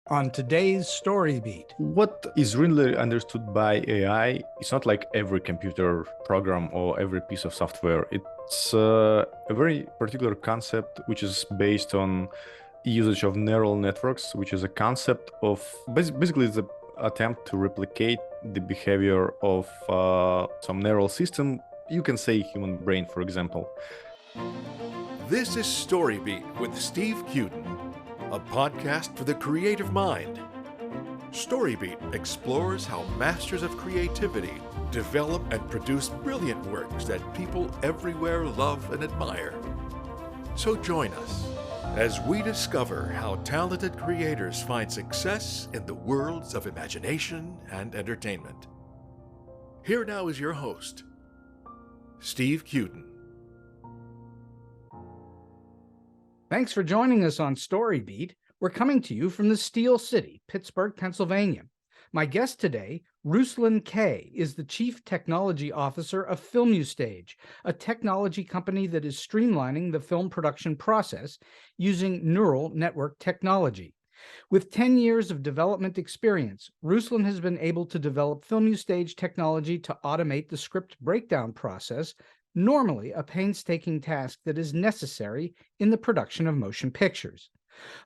On today's Story Beat. What is really understood by AI, it's not like every computer program or every piece of software. It's a very particular concept which is based on usage of neural networks, which is a concept of basically the attempt to replicate the behavior of some neural system. You can say human brain, for example. This is StoryBeat with Steve Cuden, a podcast for the creative mind. StoryBeat explores how masters of creativity develop and produce brilliant works that people everywhere love and admire. So join us as we discover how talented creators find success in the worlds of imagination and entertainment. Here now is your host, Steve Cuden. Thanks for joining us on Story Beat. We're coming to you from the Steel City, Pittsburgh, Pennsylvania. My guest today, Ruslan K, is the Chief Technology Officer of Filmustage, a technology company that is streamlining the film production process using neural network technology. With 10 years of development experience, Ruslan has been able to develop Filmustage technology to automate the script breakdown process, normally a painstaking task that is necessary in the production of motion pictures.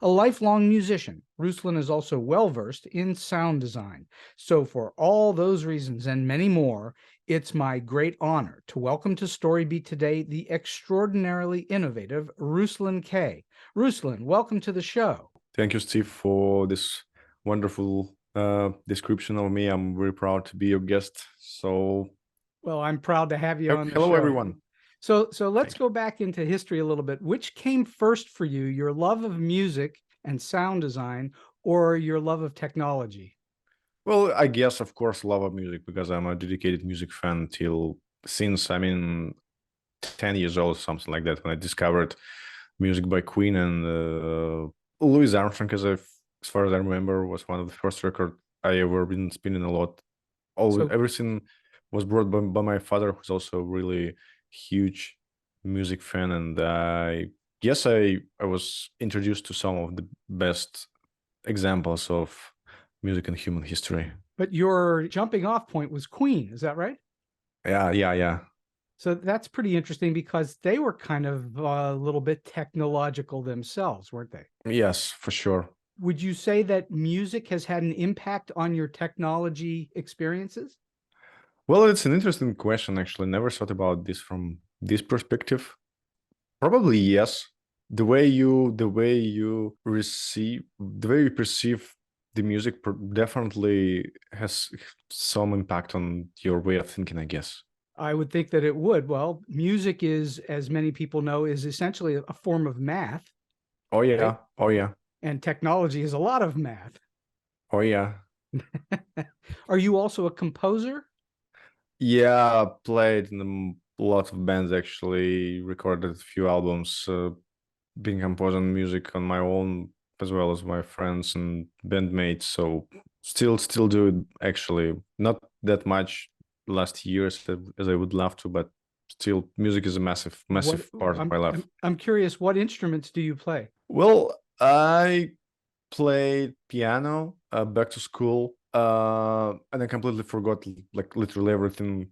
A lifelong musician, Ruslan is also well-versed in sound design. So for all those reasons and many more, it's my great honor to welcome to StoryBeat today the extraordinarily innovative Ruslan K. Ruslan, welcome to the show. Thank you, Steve, for this wonderful description of me. I'm very proud to be your guest. Well, I'm proud to have you on the show. Hello, everyone. So let's go back into history a little bit. Which came first for you, your love of music and sound design, or your love of technology? Well, I guess, of course, love of music, because I'm a dedicated music fan since 10 years old, something like that, when I discovered music by Queen and Louis Armstrong, as far as I remember, was one of the first record I ever been spinning a lot. Everything was brought by my father, who's also a really huge music fan, and I guess I was introduced to some of the best examples of music in human history. But your jumping off point was Queen, is that right? Yeah. So that's pretty interesting, because they were kind of a little bit technological themselves, weren't they? Yes, for sure. Would you say that music has had an impact on your technology experiences? Well, it's an interesting question, actually. Never thought about this from this perspective. Probably yes. The way you perceive the music definitely has some impact on your way of thinking, I guess. I would think that it would. Well, music is, as many people know, is essentially a form of math. Oh yeah. Right? Oh yeah. And technology is a lot of math. Oh yeah. Are you also a composer? Yeah, I played in a lot of bands, actually, recorded a few albums, been composing music on my own as well as my friends and bandmates. So still do it, actually. Not that much last years as I would love to, but still music is a massive part of my life. I'm curious, what instruments do you play? Well, I played piano back to school, and I completely forgot like literally everything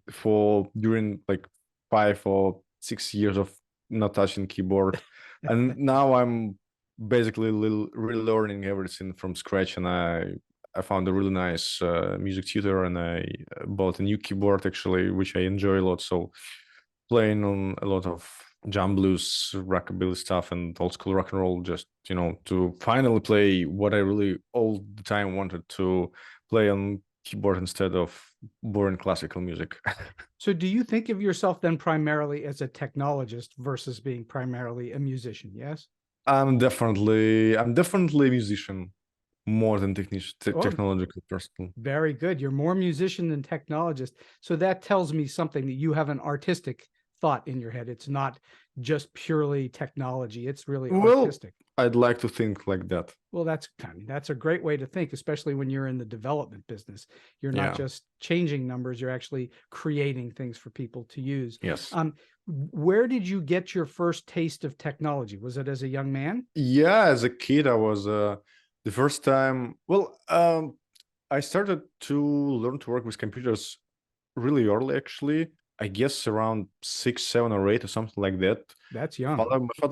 during like 5 or 6 years of not touching keyboard. And now I'm basically relearning everything from scratch, and I found a really nice music tutor, and I bought a new keyboard, actually, which I enjoy a lot. So playing on a lot of jam blues, rockabilly stuff, and old school rock and roll, just to finally play what I really all the time wanted to play on keyboard instead of boring classical music. So do you think of yourself then primarily as a technologist versus being primarily a musician? Yes, I'm definitely a musician more than technological person. Very good. You're more musician than technologist. So that tells me something, that you have an artistic thought in your head. It's not just purely technology. It's really artistic. I'd like to think like that. Well, that's a great way to think, especially when you're in the development business. You're not just changing numbers, you're actually creating things for people to use. Yes. Where did you get your first taste of technology? Was it as a young man? Yeah, as a kid, I was The first time, well, I started to learn to work with computers really early, actually. I guess around 6, 7, or 8, or something like that. That's young.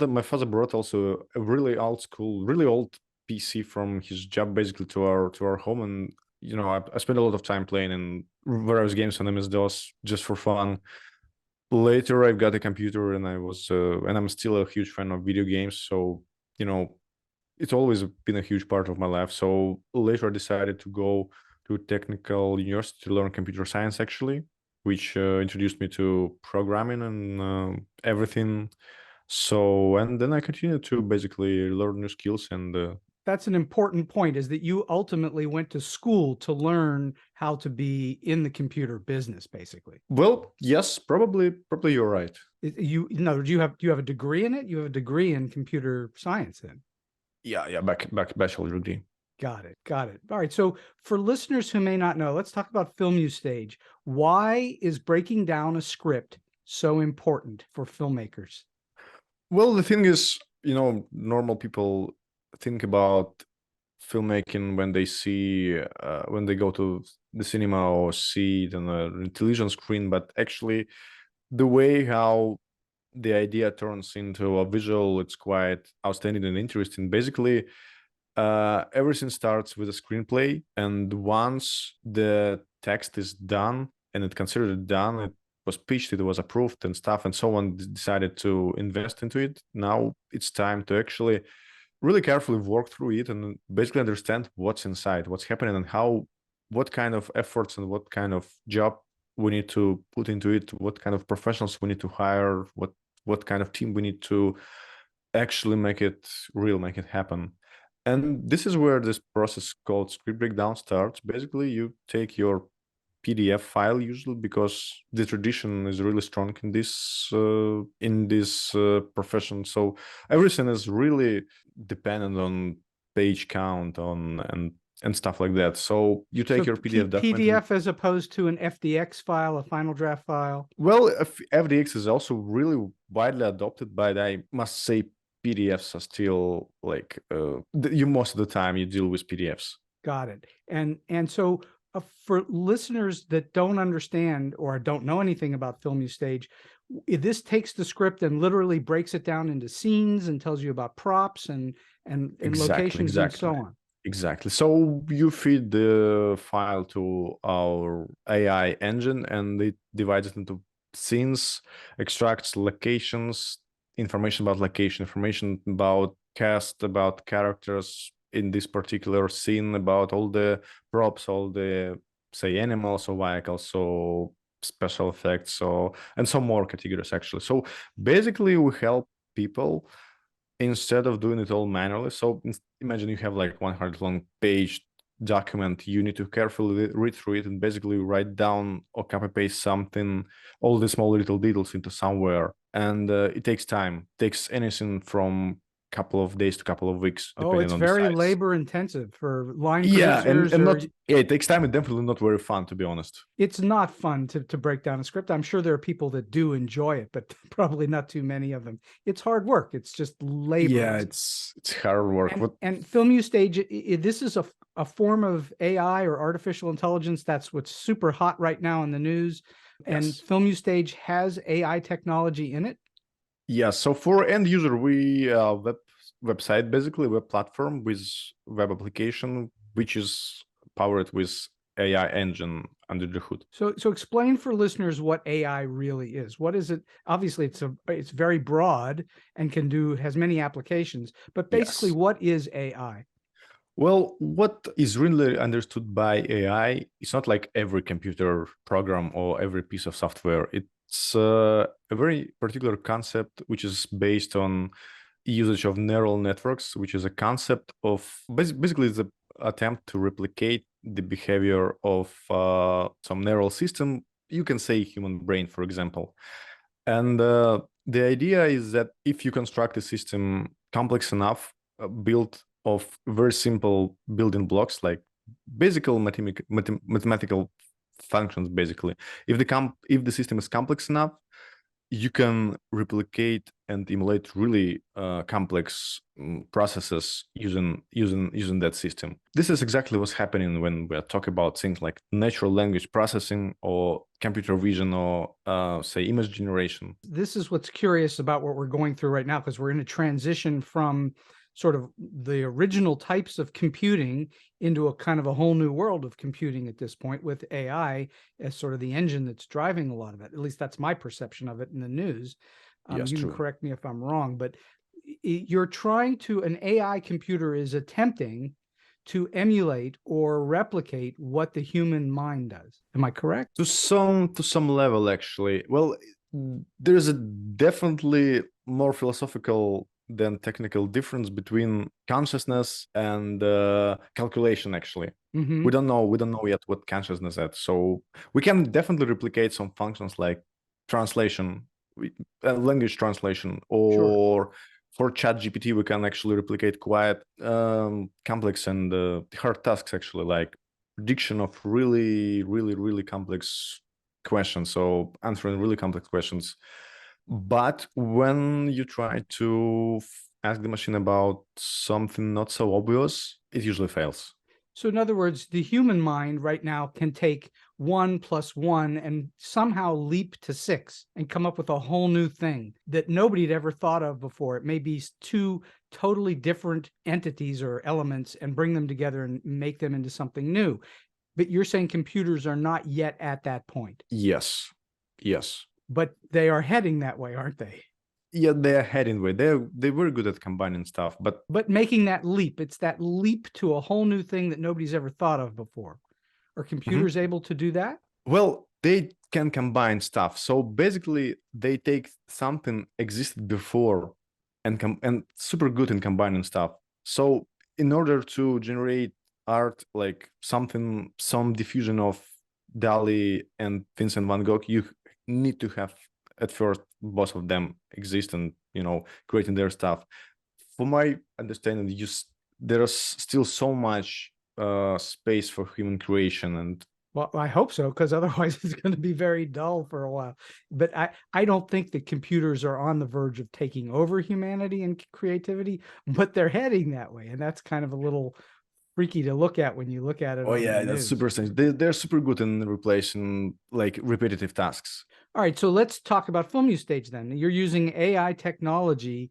My father brought also a really old school, really old PC from his job basically to our home, and I spent a lot of time playing in various games on MS-DOS just for fun. Later, I got a computer, and I'm still a huge fan of video games. So you know, it's always been a huge part of my life. So later, I decided to go to a technical university to learn computer science, actually, which introduced me to programming and everything. So, and then I continued to basically learn new skills and That's an important point, is that you ultimately went to school to learn how to be in the computer business, basically. well, yes, probably you're right. You know, do you have a degree in it? You have a degree in computer science then. Yeah, back bachelor degree. Got it. All right. So for listeners who may not know, let's talk about Filmustage. Why is breaking down a script so important for filmmakers? Well, the thing is, normal people think about filmmaking when they go to the cinema or see it on a television screen, but actually the way how the idea turns into a visual, it's quite outstanding and interesting. Basically, everything starts with a screenplay, and once the text is done and it considered done, it was pitched, it was approved and stuff, and someone decided to invest into it. Now it's time to actually really carefully work through it and basically understand what's inside, what's happening, and what kind of efforts and what kind of job we need to put into it, what kind of professionals we need to hire, what kind of team we need to actually make it real, make it happen. And this is where this process called script breakdown starts. Basically, you take your PDF file, usually, because the tradition is really strong in this profession. So everything is really dependent on page count and stuff like that. So you take your PDF document. PDF as opposed to an FDX file, a final draft file. Well, FDX is also really widely adopted, but I must say PDFs are still like most of the time you deal with PDFs. Got it. And so for listeners that don't understand or don't know anything about Filmustage, this takes the script and literally breaks it down into scenes and tells you about props and locations and so on. Exactly. So you feed the file to our AI engine, and it divides it into scenes, extracts locations, information about location, information about cast, about characters in this particular scene, about all the props, all the, say, animals or vehicles, so special effects, so and some more categories actually. So basically we help people instead of doing it all manually. So imagine you have like 100 long page document, you need to carefully read through it and basically write down or copy paste something, all the small little details into somewhere. And it takes time. It takes anything from couple of days to couple of weeks. Oh, it's very labor intensive for line producers. It takes time and definitely not very fun, to be honest. It's not fun to break down a script. I'm sure there are people that do enjoy it, but probably not too many of them. It's hard work. It's just labor. Yeah, it's hard work. And Filmustage, this is a form of AI or artificial intelligence. That's what's super hot right now in the news. And yes. Filmustage has AI technology in it. Yeah, so for end user, we website, basically web platform with web application, which is powered with AI engine under the hood. So explain for listeners what AI really is. What is it? Obviously, it's very broad and has many applications, but basically, yes. What is AI? Well, what is really understood by AI is not like every computer program or every piece of software. It's a very particular concept which is based on usage of neural networks, which is a concept of basically the attempt to replicate the behavior of some neural system. You can say human brain, for example. And the idea is that if you construct a system complex enough, built of very simple building blocks, like basic mathematical functions, basically. If the system is complex enough, you can replicate and emulate really complex processes using that system. This is exactly what's happening when we talk about things like natural language processing or computer vision or say image generation. This is what's curious about what we're going through right now, because we're in a transition from sort of the original types of computing into a kind of a whole new world of computing at this point, with AI as sort of the engine that's driving a lot of it. At least that's my perception of it in the news. Yes, you true. can correct me if I'm wrong, but you're trying to, an AI computer is attempting to emulate or replicate what the human mind does. Am I correct? To some level, actually. Well, there's a definitely more philosophical than technical difference between consciousness and calculation. Actually, we don't know yet what consciousness is. So we can definitely replicate some functions like translation, language translation, or for ChatGPT, we can actually replicate quite complex and hard tasks, actually, like prediction of really complex questions, so answering really complex questions. But when you try to ask the machine about something not so obvious, it usually fails. So in other words, the human mind right now can take 1 + 1 and somehow leap to 6 and come up with a whole new thing that nobody had ever thought of before. It may be two totally different entities or elements and bring them together and make them into something new. But you're saying computers are not yet at that point. Yes. But they are heading that way, aren't they? Yeah, they're heading way. They're very good at combining stuff, but making that leap, it's that leap to a whole new thing that nobody's ever thought of before. Are computers able to do that? Well, they can combine stuff. So basically, they take something existed before and super good in combining stuff. So in order to generate art, like some diffusion of Dali and Vincent van Gogh, you need to have at first both of them exist and creating their stuff. For my understanding, there is still so much space for human creation. And well, I hope so, because otherwise it's going to be very dull for a while. But I don't think that computers are on the verge of taking over humanity and creativity, but they're heading that way. And that's kind of a little freaky to look at when you look at it. Oh yeah, that's super strange. They're super good in replacing like repetitive tasks. All right, so let's talk about Filmustage then. You're using AI technology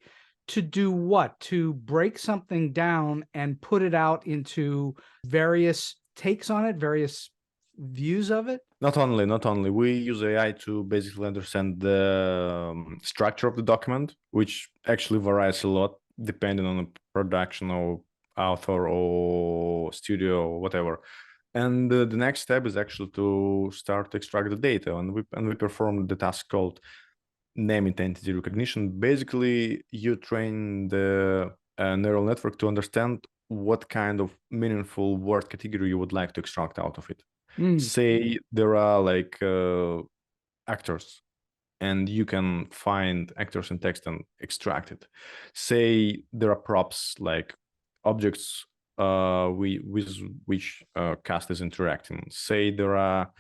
to do what? To break something down and put it out into various takes on it, various views of it? Not only. We use AI to basically understand the structure of the document, which actually varies a lot depending on the production or author or studio or whatever. And the next step is actually to start to extract the data, and we perform the task called name entity recognition. Basically, you train the neural network to understand what kind of meaningful word category you would like to extract out of it. Say there are like actors, and you can find actors in text and extract it. Say there are props like objects with which cast is interacting. Say there are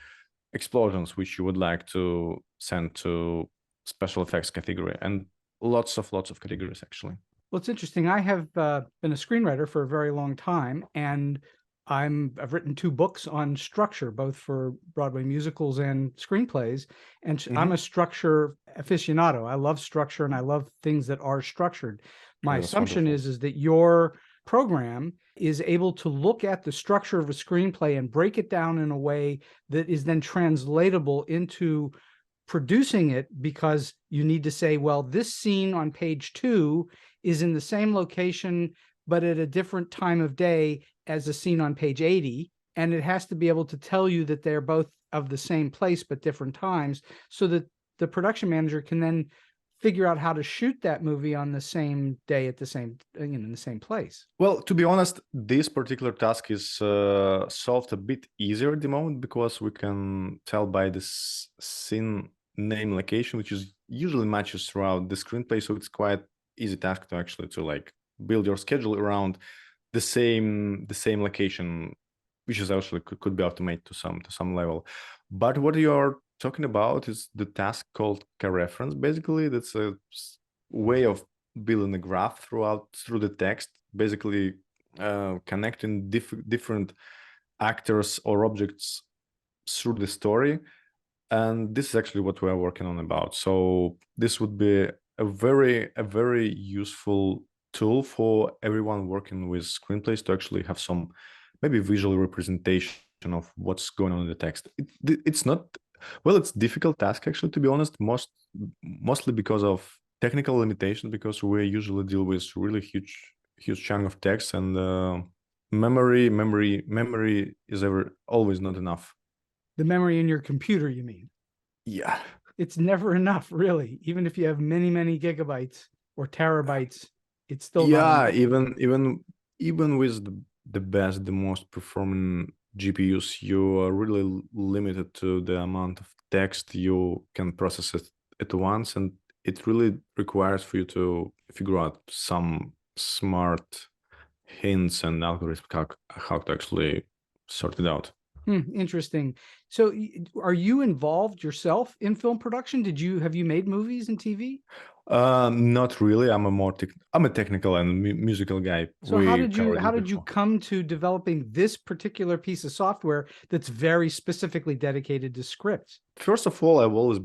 explosions which you would like to send to special effects category, and lots of categories actually. Well, it's interesting. I have been a screenwriter for a very long time, and I've written 2 books on structure, both for Broadway musicals and screenplays. And I'm a structure aficionado. I love structure and I love things that are structured. My assumption is that your program is able to look at the structure of a screenplay and break it down in a way that is then translatable into producing it, because you need to say, well, this scene on page 2 is in the same location, but at a different time of day as a scene on page 80. And it has to be able to tell you that they're both of the same place, but different times, so that the production manager can then figure out how to shoot that movie on the same day at the same, in the same place. Well, to be honest, this particular task is solved a bit easier at the moment, because we can tell by this scene name location, which is usually matches throughout the screenplay. So it's quite easy task to actually to like build your schedule around the same location, which is actually could be automated to some level. But what you're talking about is the task called reference. Basically, that's a way of building a graph through the text, basically connecting different actors or objects through the story. And this is actually what we are working on about. So this would be a very useful tool for everyone working with screenplays to actually have some maybe visual representation of what's going on in the text. It's not, well, it's difficult task actually, to be honest, mostly because of technical limitations, because we usually deal with really huge chunk of text, and memory is always not enough. The memory in your computer, you mean? Yeah. It's never enough, really. Even if you have many gigabytes or terabytes, it's still not enough. Even with the best, the most performing GPUs, you are really limited to the amount of text you can process it at once, and it really requires for you to figure out some smart hints and algorithms how to actually sort it out. Interesting. So are you involved yourself in film production? Have you made movies and TV? Not really. I'm a technical and musical guy. So how did you come to developing this particular piece of software that's very specifically dedicated to scripts? First of all, I've always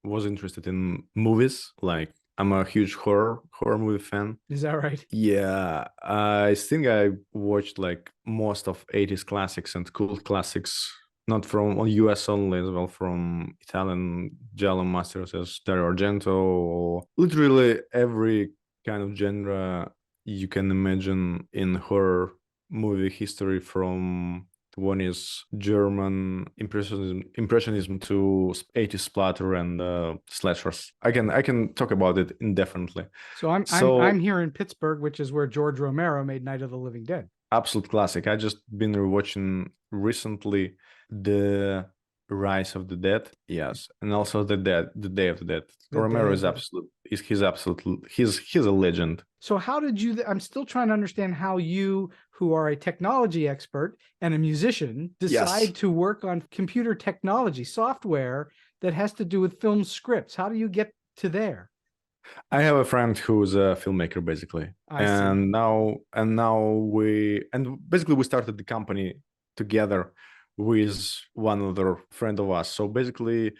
was interested in movies. Like, I'm a huge horror movie fan. Is that right? Yeah, I think I watched like most of 80s classics and cult classics, not from US only, as well from Italian giallo masters as Dario Argento, or literally every kind of genre you can imagine in horror movie history, from one is German impressionism to 80s splatter and slashers. I can talk about it indefinitely. So I'm here in Pittsburgh, which is where George Romero made Night of the Living Dead. Absolute classic. I just been rewatching recently the Rise of the Dead, yes, and also the Day of the Dead. Romero is he's a legend. So how did you? I'm still trying to understand how you, who are a technology expert and a musician, decide to work on computer technology software that has to do with film scripts. How do you get to there? I have a friend who's a filmmaker, basically, and now we started the company together with one other friend of us. So basically,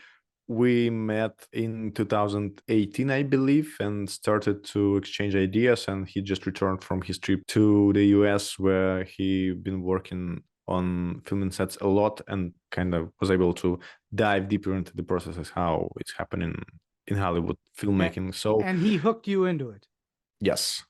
we met in 2018, I believe, and started to exchange ideas. And he just returned from his trip to the US, where he been working on filming sets a lot, and kind of was able to dive deeper into the processes, how it's happening in Hollywood filmmaking. And he hooked you into it. Yes.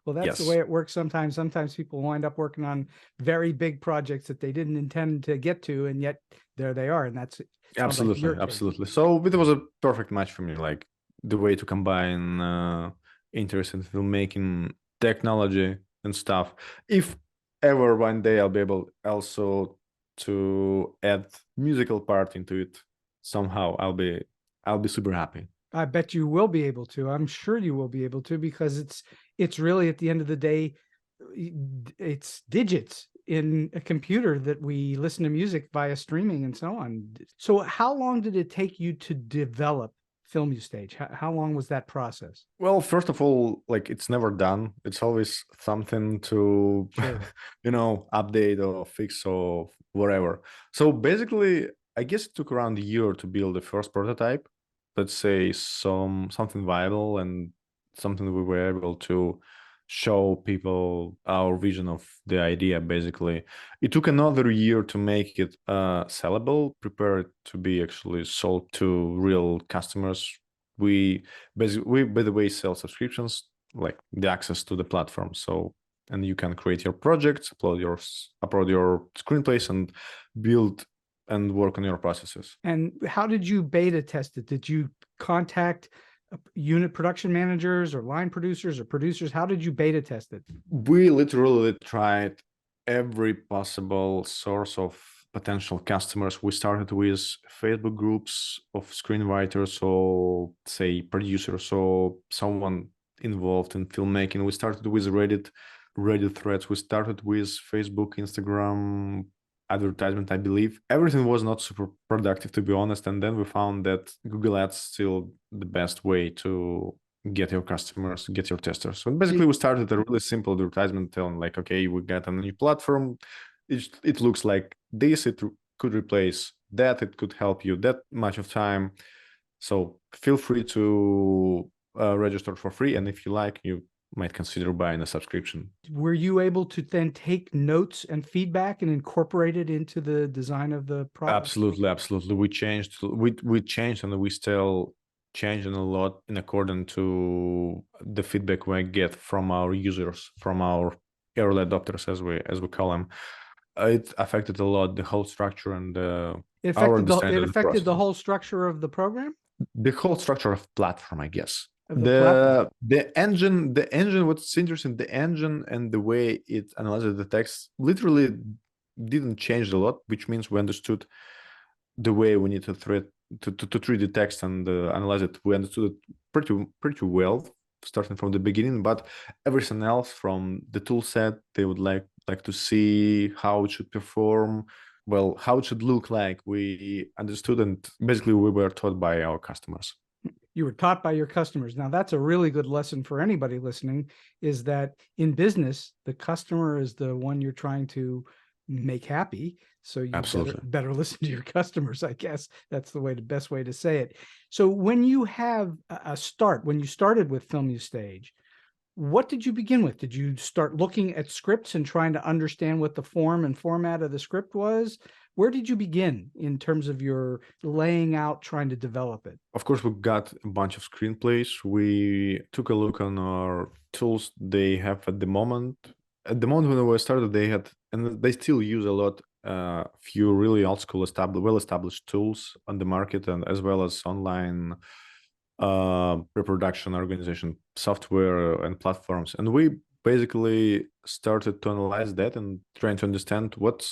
Well, that's the way it works sometimes. Sometimes people wind up working on very big projects that they didn't intend to get to, and yet there they are. And that's absolutely. So it was a perfect match for me, like the way to combine interest in filmmaking, technology, and stuff. If ever one day I'll be able also to add musical part into it somehow, I'll be super happy. I bet you will be able to. I'm sure you will be able to, because it's really, at the end of the day, it's digits in a computer that we listen to music via streaming and so on. So how long did it take you to develop Filmustage? How long was that process? Well, first of all, like, it's never done. It's always something to, update or fix or whatever. So basically, I guess it took around a year to build the first prototype. Let's say something viable and something we were able to show people our vision of the idea. Basically, it took another year to make it sellable, prepared to be actually sold to real customers. We by the way sell subscriptions, like the access to the platform. So, and you can create your projects, upload your screenplays, and build and work on your processes. And how did you beta test it? Did you contact unit production managers or line producers or producers? How did you beta test it? We literally tried every possible source of potential customers. We started with Facebook groups of screenwriters, or say producers, or someone involved in filmmaking. We started with Reddit threads. We started with Facebook, Instagram, advertisement, I believe. Everything was not super productive, to be honest. And then we found that Google Ads still the best way to get your customers, get your testers. So basically, we started a really simple advertisement telling like, okay, we got a new platform. It looks like this. It could replace that. It could help you that much of time. So feel free to register for free. And if you like, you might consider buying a subscription. Were you able to then take notes and feedback and incorporate it into the design of the product? Absolutely. We changed, and we still changing a lot in accordance to the feedback we get from our users, from our early adopters, as we call them. It affected a lot the whole structure and It our affected, understanding it of the affected the process. whole structure of the program? The whole structure of platform, I guess. Of the platform. The engine, what's interesting, the engine and the way it analyzes the text literally didn't change a lot, which means we understood the way we need to treat the text and analyze it. We understood it pretty well starting from the beginning, but everything else from the tool set, they would like to see how it should perform, well, how it should look like. We understood, and basically we were taught by our customers. You were taught by your customers. Now, that's a really good lesson for anybody listening, is that in business, the customer is the one you're trying to make happy. So you better listen to your customers, I guess. That's the best way to say it. So when you have when you started with Filmustage, what did you begin with? Did you start looking at scripts and trying to understand what the form and format of the script was? Where did you begin in terms of your laying out, trying to develop it? Of course, we got a bunch of screenplays. We took a look on our tools they have at the moment. At the moment when we started, they had, and they still use a lot, few really old school, well-established tools on the market, and as well as online reproduction organization software and platforms. And we basically started to analyze that and trying to understand what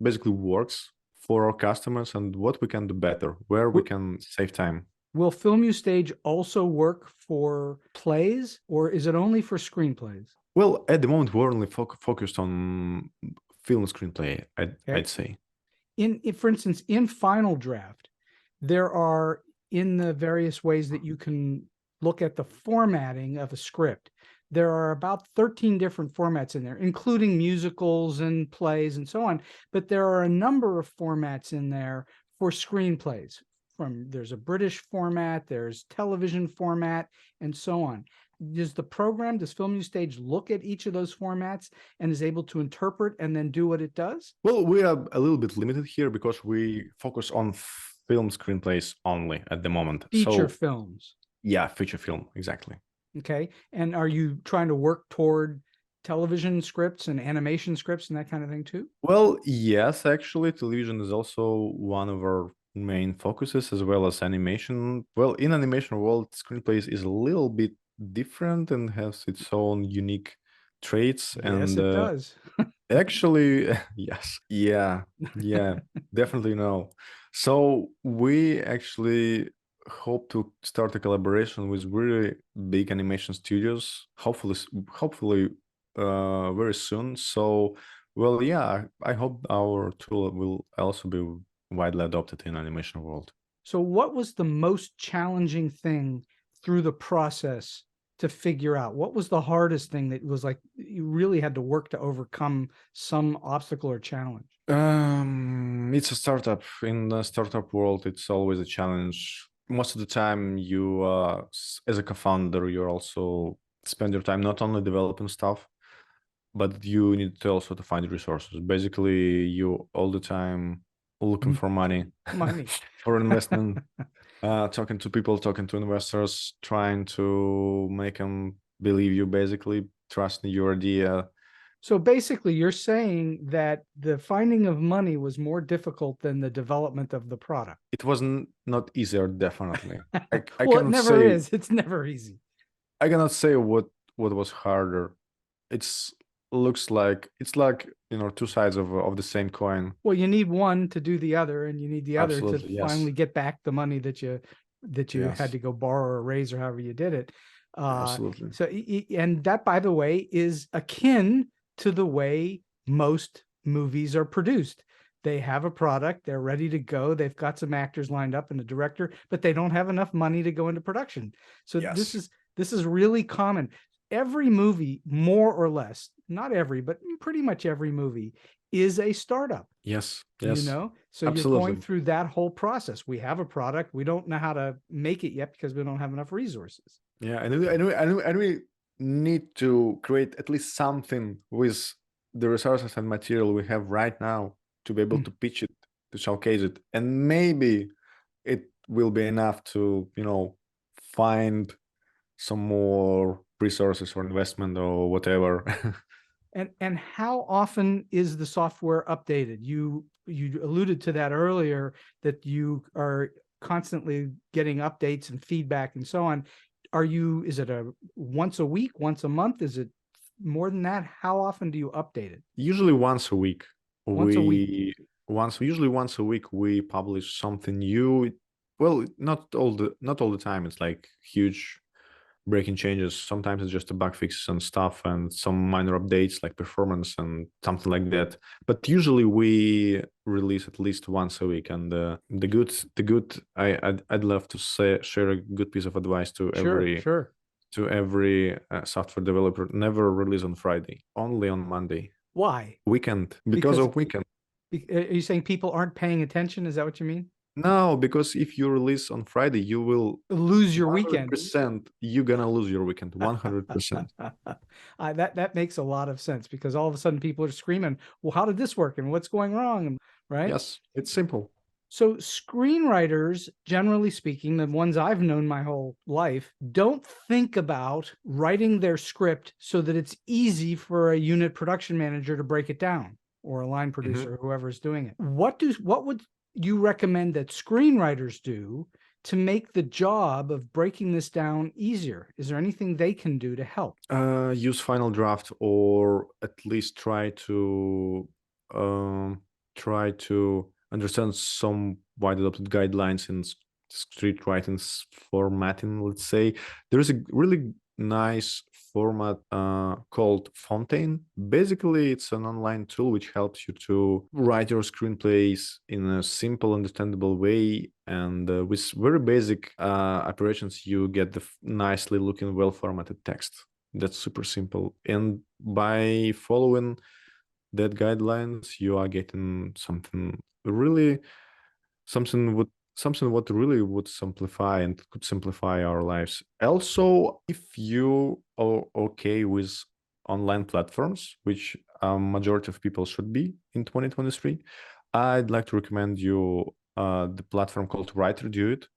basically works for our customers and what we can do better, where we can save time. Will Filmustage also work for plays, or is it only for screenplays? Well, at the moment, we're only focused on film screenplay, I'd say. For instance, in Final Draft, there are, in the various ways that you can look at the formatting of a script, there are about 13 different formats in there, including musicals and plays and so on. But there are a number of formats in there for screenplays. There's a British format, there's television format, and so on. Does Filmustage look at each of those formats and is able to interpret and then do what it does? Well, we are a little bit limited here because we focus on film screenplays only at the moment. Feature films. Yeah, feature film, exactly. Okay. And are you trying to work toward television scripts and animation scripts and that kind of thing too? Well, yes, actually, television is also one of our main focuses, as well as animation. Well, in animation world, screenplays is a little bit different and has its own unique traits. Yes, it does. Actually, yes. Yeah, definitely no. So we actually hope to start a collaboration with really big animation studios, hopefully very soon. So, well, yeah, I hope our tool will also be widely adopted in animation world. So what was the most challenging thing through the process to figure out? What was the hardest thing that was like you really had to work to overcome some obstacle or challenge? It's a startup. In the startup world, it's always a challenge. Most of the time, you as a co-founder, you also spend your time not only developing stuff, but you need to also to find resources. Basically, you all the time looking for money for investment, talking to people, talking to investors, trying to make them believe you, basically trusting your idea. So basically, you're saying that the finding of money was more difficult than the development of the product. It wasn't not easier, definitely. Well, it never is. It's never easy. I cannot say what was harder. It's like two sides of the same coin. Well, you need one to do the other, and you need the other to finally get back the money that you had to go borrow or raise or however you did it. Absolutely. So, and that, by the way, is akin to the way most movies are produced. They have a product, they're ready to go, they've got some actors lined up and a director, but they don't have enough money to go into production. So Yes. this is really common. Every movie, more or less, not every, but pretty much every movie is a startup. Yes. You Yes. know, so Absolutely. you're going through that whole process. We have a product, we don't know how to make it yet because we don't have enough resources. Yeah, and we need to create at least something with the resources and material we have right now to be able to pitch it, to showcase it, and maybe it will be enough to, find some more resources or investment or whatever. And how often is the software updated? You alluded to that earlier, that you are constantly getting updates and feedback and so on. Is it a once a week, once a month? Is it more than that? How often do you update it? Usually once a week. Once a week. Usually once a week we publish something new. Well, not all the time. It's like huge breaking changes. Sometimes it's just a bug fixes and stuff and some minor updates like performance and something like that. But usually we release at least once a week. And I'd love to share a good piece of advice to Sure. every software developer: never release on Friday, only on Monday. Why? Weekend, because of weekend. Are you saying people aren't paying attention? Is that what you mean? No, because if you release on Friday, you will lose your weekend. 100%. You're gonna lose your weekend, 100%. That makes a lot of sense, because all of a sudden people are screaming, well, how did this work and what's going wrong? Right? Yes, it's simple. So screenwriters, generally speaking, the ones I've known my whole life, don't think about writing their script so that it's easy for a unit production manager to break it down, or a line producer, or whoever's doing it. What would you recommend that screenwriters do to make the job of breaking this down easier? Is there anything they can do to help? Use Final Draft, or at least try to understand some wide adopted guidelines in script writing formatting. Let's say there is a really nice format called Fontaine. Basically, it's an online tool which helps you to write your screenplays in a simple, understandable way, and with very basic operations, you get the nicely looking, well formatted text. That's super simple, and by following that guidelines, you are getting something what really would simplify and could simplify our lives. Also, if you are okay with online platforms, which a majority of people should be in 2023, I'd like to recommend you the platform called Writer Duet.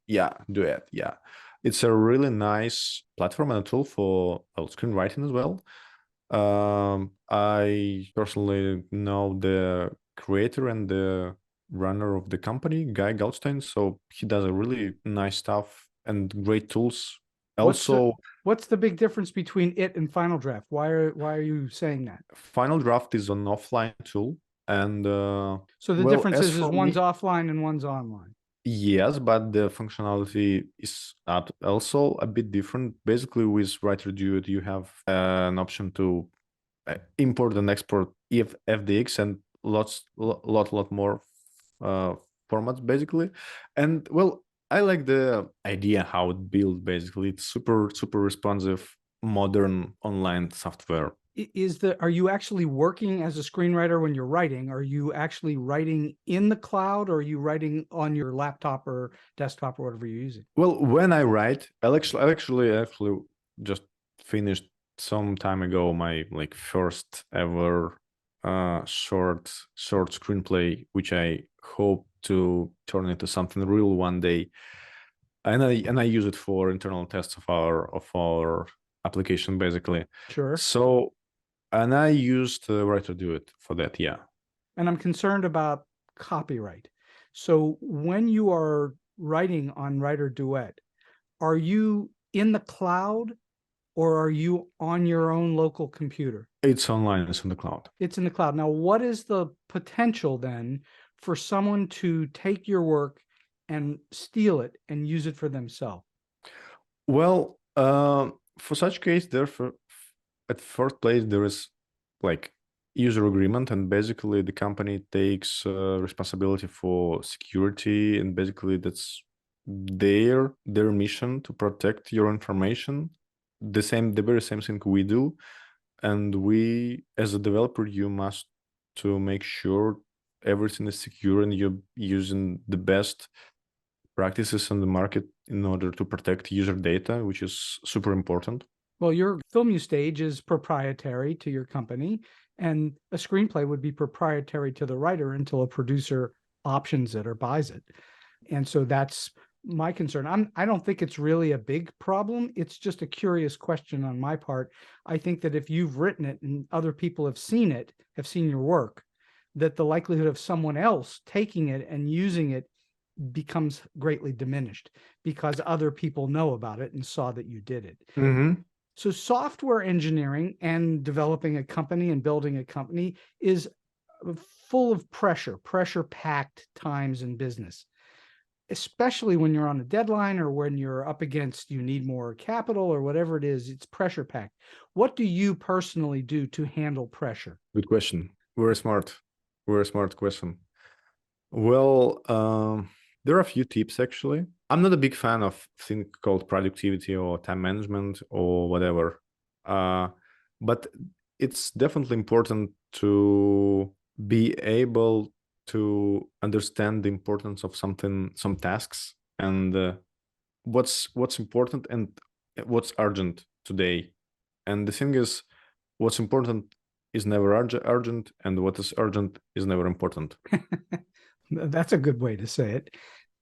Yeah, Duet. Yeah, it's a really nice platform and a tool for screenwriting as well. I personally know the creator and the runner of the company, Guy Goldstein, so he does a really nice stuff and great tools. Also, what's the big difference between it and Final Draft? Why are you saying that? Final Draft is an offline tool, and so the difference is one's offline and one's online. Yes, but the functionality is also a bit different. Basically, with Writer Duet, you have an option to import and export FDX and lot more formats, basically. And well, I like the idea how it built. Basically, it's super responsive, modern online software. Are you actually working as a screenwriter when you're writing? Are you actually writing in the cloud, or are you writing on your laptop or desktop or whatever you're using? Well, when I write, I actually just finished some time ago my first ever short screenplay, which I hope to turn into something real one day. And I use it for internal tests of our application, basically. Sure. So, and I used Writer Duet for that, yeah. And I'm concerned about copyright. So when you are writing on Writer Duet, are you in the cloud, or are you on your own local computer? It's online, it's in the cloud. It's in the cloud. Now, what is the potential then for someone to take your work and steal it and use it for themselves? Well, for such case, therefore, at first place, there is user agreement, and basically the company takes responsibility for security, and basically that's their mission to protect your information. The very same thing we do, and we as a developer, you must to make sure everything is secure and you're using the best practices on the market in order to protect user data, which is super important. Well, your Filmustage is proprietary to your company, and a screenplay would be proprietary to the writer until a producer options it or buys it. And so that's my concern. I don't think it's really a big problem. It's just a curious question on my part. I think that if you've written it and other people have seen it, have seen your work, that the likelihood of someone else taking it and using it becomes greatly diminished because other people know about it and saw that you did it. Mm-hmm. So software engineering and developing a company and building a company is full of pressure-packed times in business, especially when you're on a deadline or when you're up against, you need more capital or whatever it is, it's pressure-packed. What do you personally do to handle pressure? Good question. Very smart question. Well, there are a few tips actually. I'm not a big fan of thing called productivity or time management or whatever. But it's definitely important to be able to understand the importance of some tasks, and what's important and what's urgent today. And the thing is, what's important is never urgent, and what is urgent is never important. That's a good way to say it.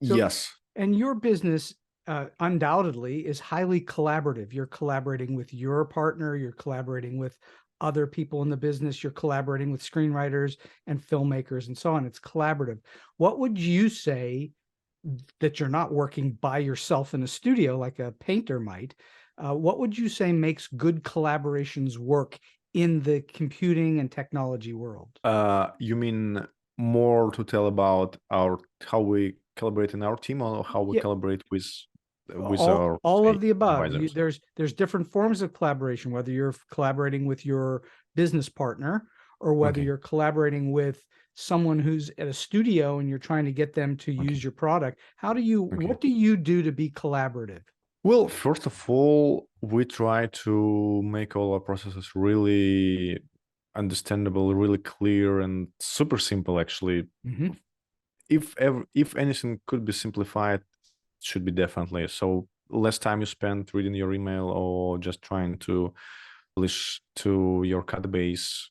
So, yes. And your business undoubtedly is highly collaborative. You're collaborating with your partner, you're collaborating with other people in the business, you're collaborating with screenwriters and filmmakers and so on. It's collaborative. What would you say that you're not working by yourself in a studio like a painter might? What would you say makes good collaborations work in the computing and technology world? You mean more to tell about how we collaborate in our team, or how we collaborate with all of the above. There's different forms of collaboration, whether you're collaborating with your business partner or whether you're collaborating with someone who's at a studio and you're trying to get them to use your product. What do you do to be collaborative? Well, first of all, we try to make all our processes really understandable, really clear, and super simple actually. Mm-hmm. If anything could be simplified, it should be definitely. So less time you spend reading your email or just trying to publish to your code base.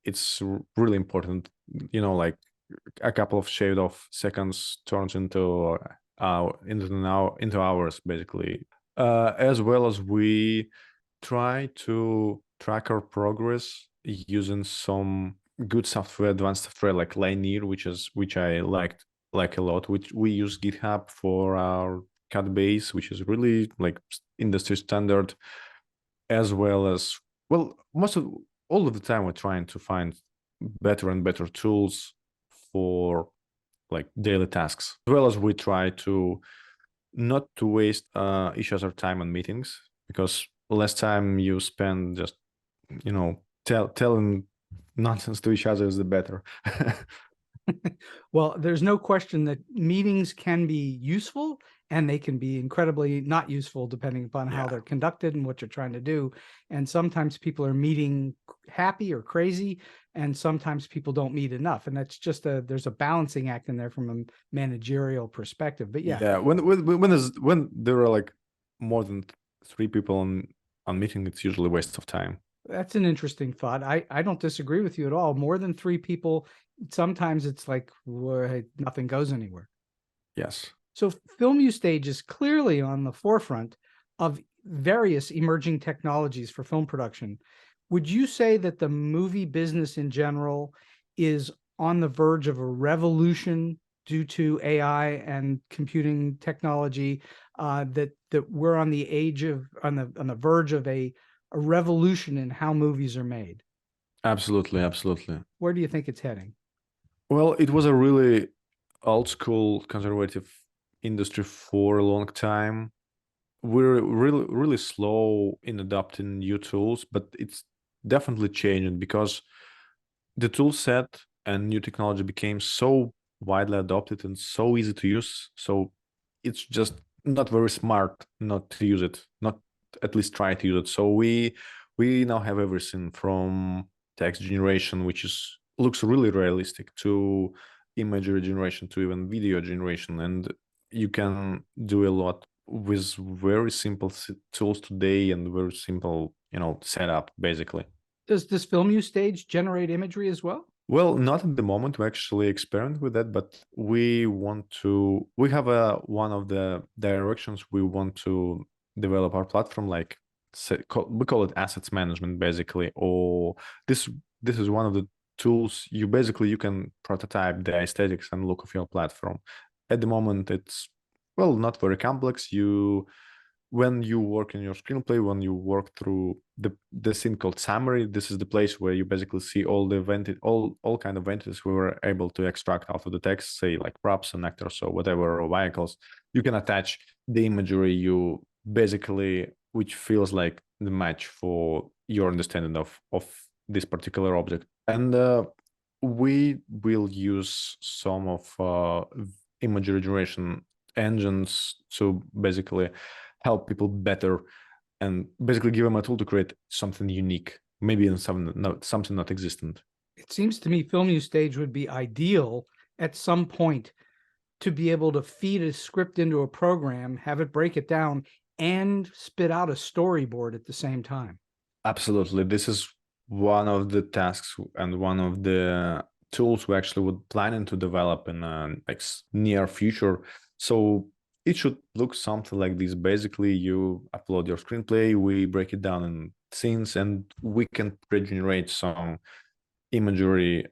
It's really important, like a couple of shaved off seconds turns into hours basically. As well as we try to track our progress using some good software, advanced software like Linear, which I like a lot. Which we use GitHub for our code base, which is really like industry standard. As well as, well, all of the time we're trying to find better and better tools for like daily tasks, as well as we try to not to waste each other's time on meetings, because less time you spend just telling nonsense to each other is the better. Well, there's no question that meetings can be useful and they can be incredibly not useful depending upon how they're conducted and what you're trying to do. And sometimes people are meeting happy or crazy, and sometimes people don't meet enough. And that's just there's a balancing act in there from a managerial perspective. But when there are like more than 3 people on meeting, it's usually a waste of time. That's an interesting thought. I don't disagree with you at all. More than 3 people, sometimes it's like nothing goes anywhere. Yes. So Filmustage is clearly on the forefront of various emerging technologies for film production. Would you say that the movie business in general is on the verge of a revolution due to AI and computing technology? That we're on the verge of a revolution in how movies are made? Absolutely. Where do you think it's heading? Well, it was a really old school conservative industry for a long time. We're really slow in adopting new tools, but it's definitely changing, because the tool set and new technology became so widely adopted and so easy to use. So it's just not very smart not to use it, not at least try to use it. So we now have everything from text generation, which looks really realistic, to imagery generation, to even video generation, and you can do a lot with very simple tools today and very simple, setup basically. Does this Filmustage generate imagery as well? Well, not at the moment. We actually experiment with that, but we have one of the directions we want to develop our platform, like we call it assets management basically, or this is one of the tools you can prototype the aesthetics and look of your platform. At the moment, it's, well, not very complex. When you work in your screenplay, when you work through the thing called summary, this is the place where you basically see all the all kind of entities we were able to extract out of the text, say like props and actors or whatever, or vehicles. You can attach the imagery you basically, which feels like the match for your understanding of this particular object. And we will use some of imagery generation engines to basically help people better and basically give them a tool to create something unique, maybe in something not existent. It seems to me Filmustage would be ideal at some point to be able to feed a script into a program, have it break it down, and spit out a storyboard at the same time. Absolutely. This is one of the tasks and one of the tools we actually would planning to develop in a near future. So it should look something like this. Basically, you upload your screenplay, we break it down in scenes, and we can pre-generate some imagery,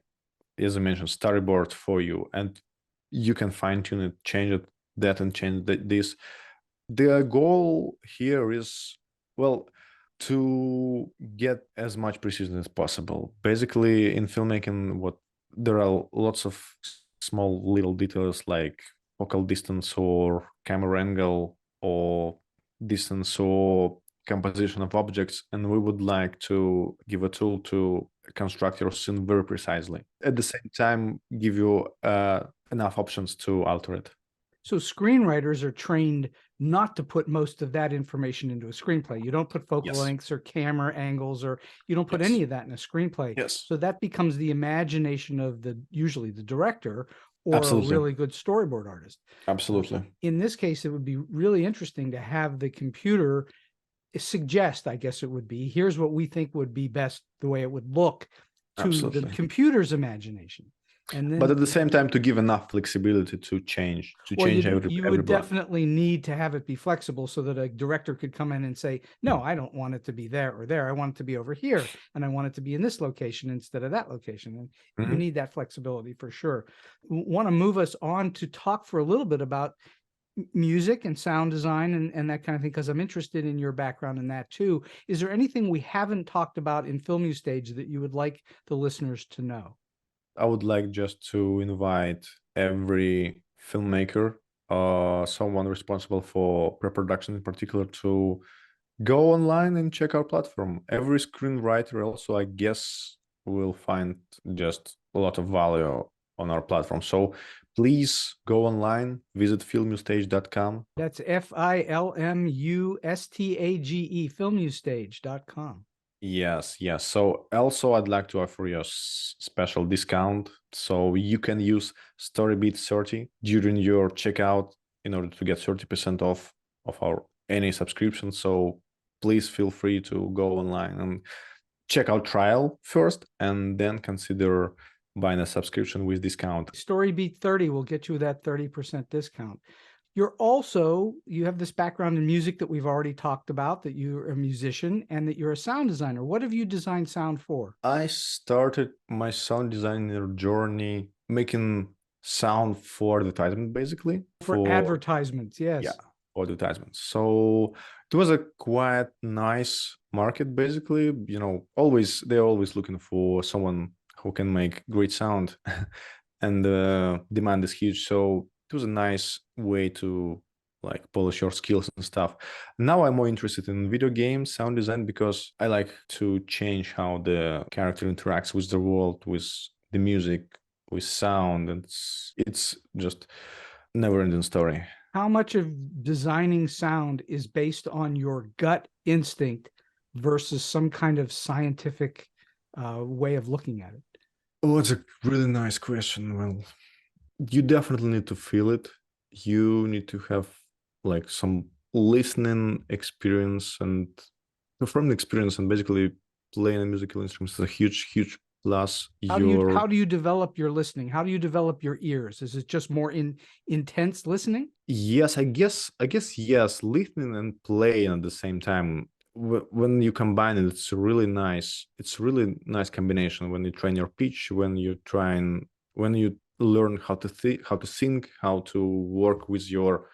as I mentioned, storyboard for you, and you can fine-tune it, change it, that, and change this. The goal here is, well, to get as much precision as possible. Basically, in filmmaking, there are lots of small little details like focal distance or camera angle or distance or composition of objects, and we would like to give a tool to construct your scene very precisely. At the same time, give you enough options to alter it. So screenwriters are trained not to put most of that information into a screenplay. You don't put focal lengths or camera angles, or you don't put any of that in a screenplay. Yes. So that becomes the imagination of usually the director or Absolutely. a really good storyboard artist. Absolutely. In this case, it would be really interesting to have the computer suggest, I guess it would be, here's what we think would be best, the way it would look to the computer's imagination. And then, but at the same time, to give enough flexibility to change you would definitely need to have it be flexible so that a director could come in and say, no, I don't want it to be there or there. I want it to be over here, and I want it to be in this location instead of that location. And you need that flexibility for sure. Want to move us on to talk for a little bit about music and sound design and that kind of thing, because I'm interested in your background in that too. Is there anything we haven't talked about in Filmustage that you would like the listeners to know? I would like just to invite every filmmaker, someone responsible for pre-production in particular, to go online and check our platform. Every screenwriter also, I guess, will find just a lot of value on our platform. So please go online, visit filmustage.com. That's FILMUSTAGE, filmustage.com. Yes. So also I'd like to offer you a special discount. So you can use StoryBeat 30 during your checkout in order to get 30% off of our any subscription. So please feel free to go online and check out trial first, and then consider buying a subscription with discount. StoryBeat 30 will get you that 30% discount. You have this background in music that we've already talked about, that you're a musician and that you're a sound designer. What have you designed sound for? I started my sound designer journey making sound for advertisement, basically. For advertisements, yes. Yeah, for advertisements. So it was a quite nice market, basically. They're always looking for someone who can make great sound, and the demand is huge. So it was a nice way to like polish your skills and stuff. Now I'm more interested in video games sound design because I like to change how the character interacts with the world, with the music, with sound, and it's just never-ending story. How much of designing sound is based on your gut instinct versus some kind of scientific way of looking at it? Oh, it's a really nice question. Well, you definitely need to feel it. You need to have like some listening experience and performing experience, and basically playing a musical instrument is a huge plus. How do you develop your listening? How do you develop your ears? Is it just more intense listening? Yes, I guess yes, listening and playing at the same time. When you combine it, it's really nice. It's really nice combination when you train your pitch, when you learn how to think, how to work with your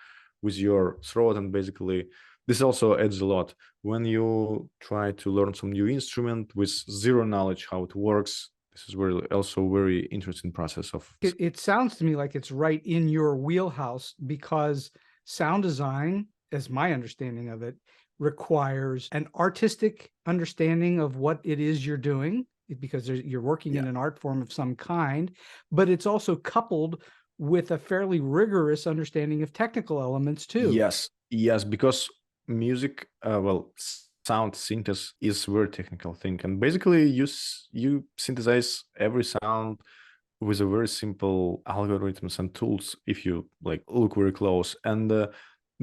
throat, and basically this also adds a lot. When you try to learn some new instrument with zero knowledge how it works, this is also very interesting process of. It sounds to me like it's right in your wheelhouse, because sound design, as my understanding of it, requires an artistic understanding of what it is you're doing, because you're working in an art form of some kind, but it's also coupled with a fairly rigorous understanding of technical elements too. Yes, because music, sound synthesis is a very technical thing, and basically you synthesize every sound with a very simple algorithms and tools if you like look very close. And the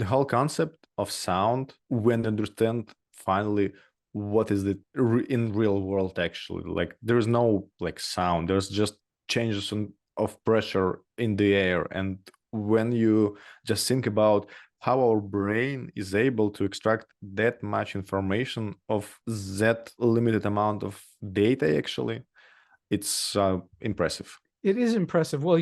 whole concept of sound, when you understand finally what is it in real world, actually, like there is no like sound, there's just changes of pressure in the air. And when you just think about how our brain is able to extract that much information of that limited amount of data, actually, it's impressive. It is impressive. Well,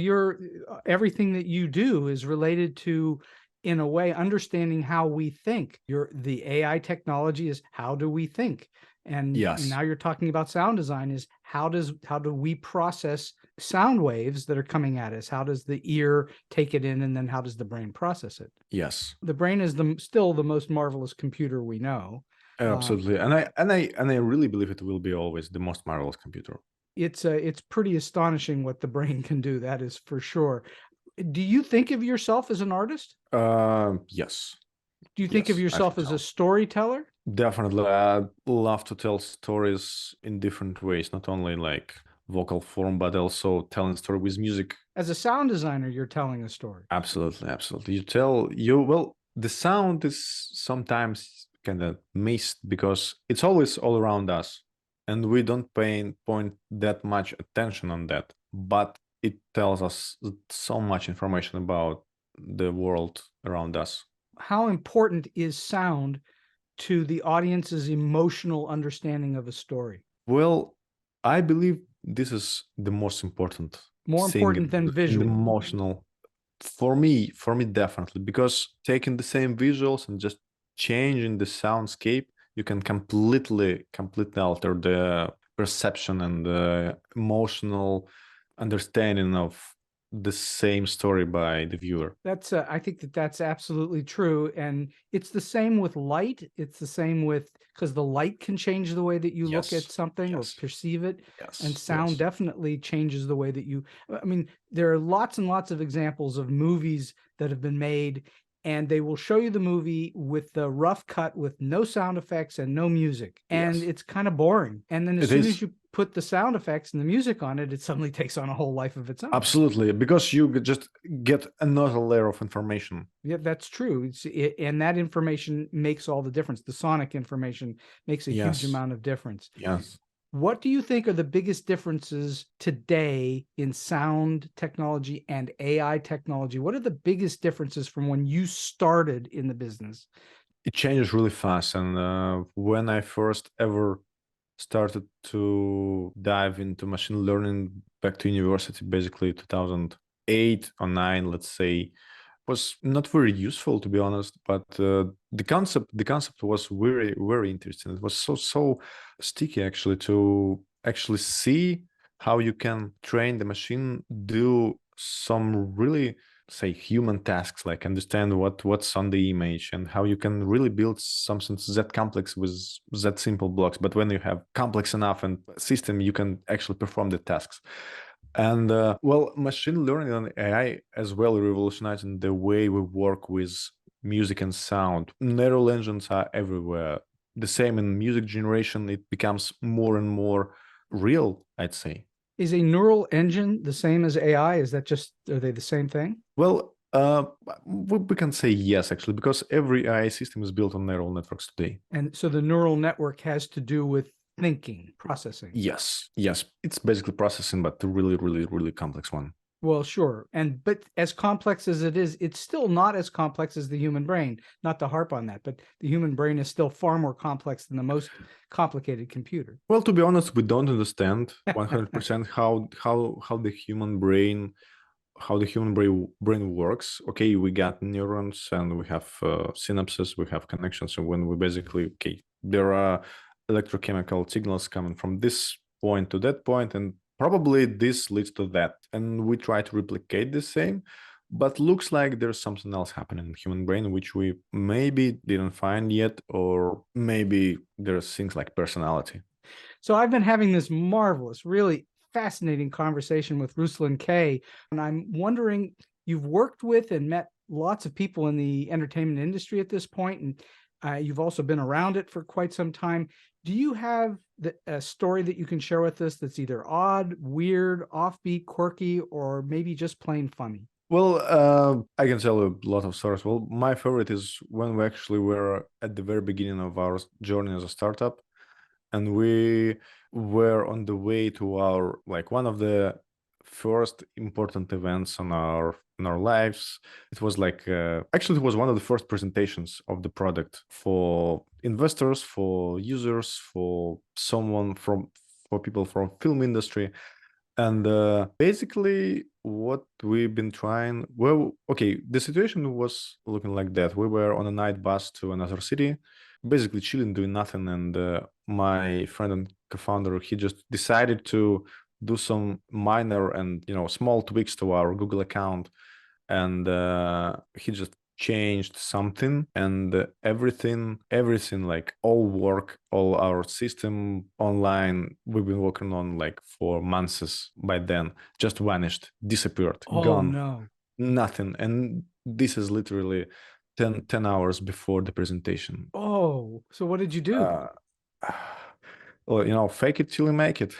everything that you do is related to, in a way, understanding how we think. The AI technology is how do we think? And now you're talking about sound design is how do we process sound waves that are coming at us? How does the ear take it in, and then how does the brain process it? Yes. The brain is still the most marvelous computer we know. Absolutely. And I really believe it will be always the most marvelous computer. It's pretty astonishing what the brain can do, that is for sure. Do you think of yourself as an artist? Yes. Do you think of yourself as a storyteller? Definitely. I love to tell stories in different ways, not only like vocal form, but also telling story with music. As a sound designer, you're telling a story. Absolutely. The sound is sometimes kind of missed because it's always all around us, and we don't point that much attention on that, but it tells us so much information about the world around us. How important is sound to the audience's emotional understanding of a story? Well, I believe this is the most important. More important than visual. Emotional. For me, definitely, because taking the same visuals and just changing the soundscape, you can completely alter the perception and the emotional understanding of the same story by the viewer. I think that's absolutely true. And it's the same with light. It's the same because the light can change the way that you look at something or perceive it. And sound definitely changes the way that there are lots and lots of examples of movies that have been made, and they will show you the movie with the rough cut with no sound effects and no music. And it's kind of boring. And then as soon as you put the sound effects and the music on it, it suddenly takes on a whole life of its own. Absolutely, because you just get another layer of information. Yeah, that's true. And that information makes all the difference. The sonic information makes a huge amount of difference. Yes. What do you think are the biggest differences today in sound technology and AI technology? What are the biggest differences from when you started in the business? It changes really fast. And when I first ever started to dive into machine learning back to university, basically 2008 or 9, let's say, was not very useful, to be honest, but the concept was very interesting. It was so sticky, actually, to actually see how you can train the machine do some really say human tasks, like understand what's on the image and how you can really build something that complex with that simple blocks. But when you have complex enough and system, you can actually perform the tasks. And well, machine learning and AI as well revolutionizing the way we work with music and sound. Neural engines are everywhere. The same in music generation, it becomes more and more real, I'd say. Is a neural engine the same as AI? Is that just, are they the same thing? Well, we can say yes, actually, because every AI system is built on neural networks today. And so the neural network has to do with thinking, processing. Yes, it's basically processing, but a really, really, really complex one. Well, sure. But as complex as it is, it's still not as complex as the human brain. Not to harp on that, but the human brain is still far more complex than the most complicated computer. Well, to be honest, we don't understand 100% how the human brain works. Okay, we got neurons and we have synapses, we have connections. So when we basically, there are electrochemical signals coming from this point to that point, and probably this leads to that. And we try to replicate the same, but looks like there's something else happening in the human brain, which we maybe didn't find yet, or maybe there's things like personality. So I've been having this marvelous, really fascinating conversation with Ruslan K. And I'm wondering, you've worked with and met lots of people in the entertainment industry at this point, and you've also been around it for quite some time. Do you have a story that you can share with us that's either odd, weird, offbeat, quirky, or maybe just plain funny? Well, I can tell you a lot of stories. Well, my favorite is when we actually were at the very beginning of our journey as a startup, and we were on the way to our, like, one of the first important events in our lives. It was like actually it was one of the first presentations of the product for investors, for users, for people from film industry. And basically what we've been trying, well, okay, the situation was looking like that. We were on a night bus to another city, basically chilling, doing nothing. And my friend and co-founder, he just decided to do some minor and, small tweaks to our Google account. And he just changed something, and everything, like all work, all our system online we've been working on like for months by then, just vanished, disappeared, gone. No. Nothing. And this is literally 10 hours before the presentation. Oh, so what did you do? Well, fake it till you make it.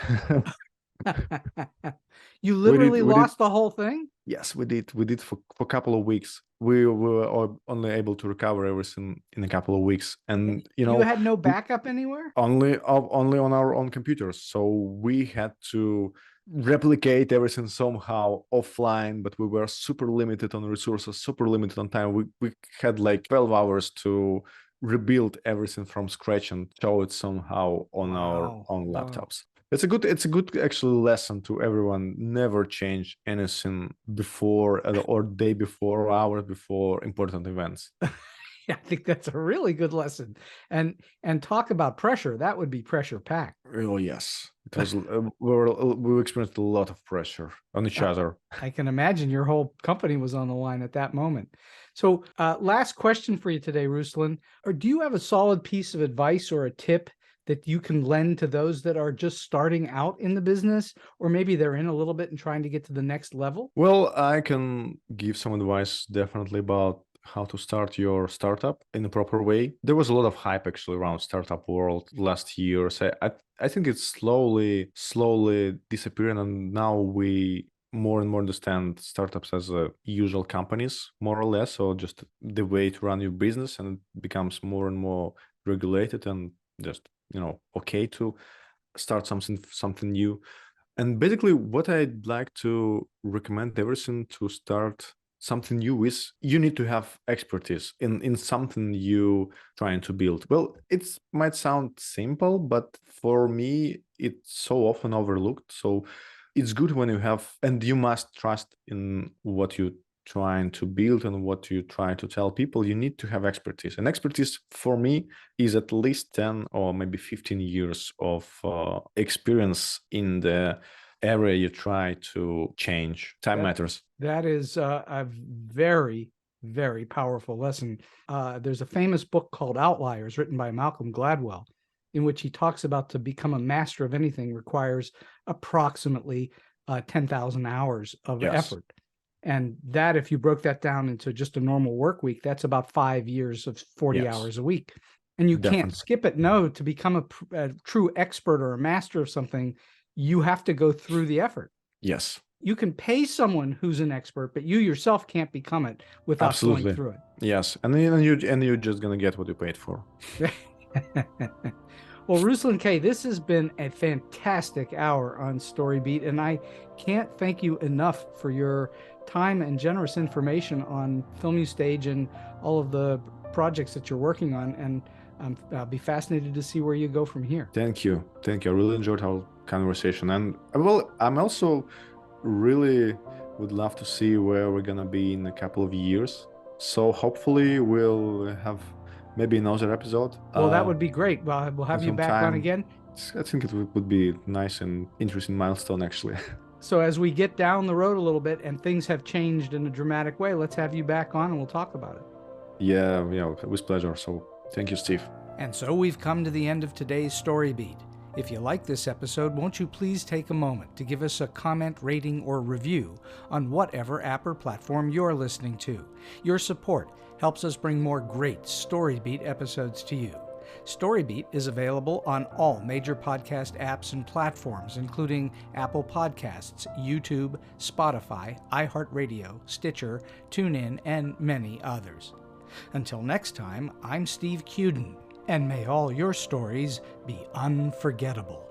You literally we lost the whole thing? Yes, we did for a couple of weeks. We were only able to recover everything in a couple of weeks. And you had no backup anywhere? Only on our own computers. So we had to replicate everything somehow offline, but we were super limited on resources, super limited on time. We had like 12 hours to rebuild everything from scratch and show it somehow on our own laptops. It's a good actually lesson to everyone. Never change anything before or day before or hours before important events. Yeah, I think that's a really good lesson. And talk about pressure. That would be pressure packed. Oh yes, it was. We experienced a lot of pressure on each other. I can imagine your whole company was on the line at that moment. So, last question for you today, Ruslan. Or do you have a solid piece of advice or a tip that you can lend to those that are just starting out in the business, or maybe they're in a little bit and trying to get to the next level? Well, I can give some advice definitely about how to start your startup in a proper way. There was a lot of hype actually around startup world last year. So I think it's slowly disappearing, and now we more and more understand startups as usual companies, more or less, or just the way to run your business, and it becomes more and more regulated and just okay to start something new. And basically what I'd like to recommend everything to start something new is you need to have expertise in something you trying to build. Well, it might sound simple, but for me it's so often overlooked. So it's good when you have, and you must trust in what you trying to build and what you try to tell people. You need to have expertise, and expertise for me is at least 10 or maybe 15 years of experience in the area you try to change. Time matters. That is a very, very powerful lesson. There's a famous book called Outliers written by Malcolm Gladwell, in which he talks about to become a master of anything requires approximately 10,000 hours of effort. And that, if you broke that down into just a normal work week, that's about 5 years of 40 hours a week. And you can't skip it. No, to become a true expert or a master of something, you have to go through the effort. Yes. You can pay someone who's an expert, but you yourself can't become it without going through it. Yes. And then you're just going to get what you paid for. Well, Ruslan K, this has been a fantastic hour on StoryBeat, and I can't thank you enough for your time and generous information on Filmustage and all of the projects that you're working on, and I'll be fascinated to see where you go from here. Thank you. I really enjoyed our conversation, and well, I'm also really would love to see where we're gonna be in a couple of years. So hopefully we'll have maybe another episode. Well, that would be great. Well, we'll have you back on again. I think it would be nice and interesting milestone, actually. So as we get down the road a little bit and things have changed in a dramatic way, let's have you back on and we'll talk about it. Yeah, with pleasure. So thank you, Steve. And so we've come to the end of today's StoryBeat. If you like this episode, won't you please take a moment to give us a comment, rating, or review on whatever app or platform you're listening to. Your support helps us bring more great StoryBeat episodes to you. StoryBeat is available on all major podcast apps and platforms, including Apple Podcasts, YouTube, Spotify, iHeartRadio, Stitcher, TuneIn, and many others. Until next time, I'm Steve Cuden, and may all your stories be unforgettable.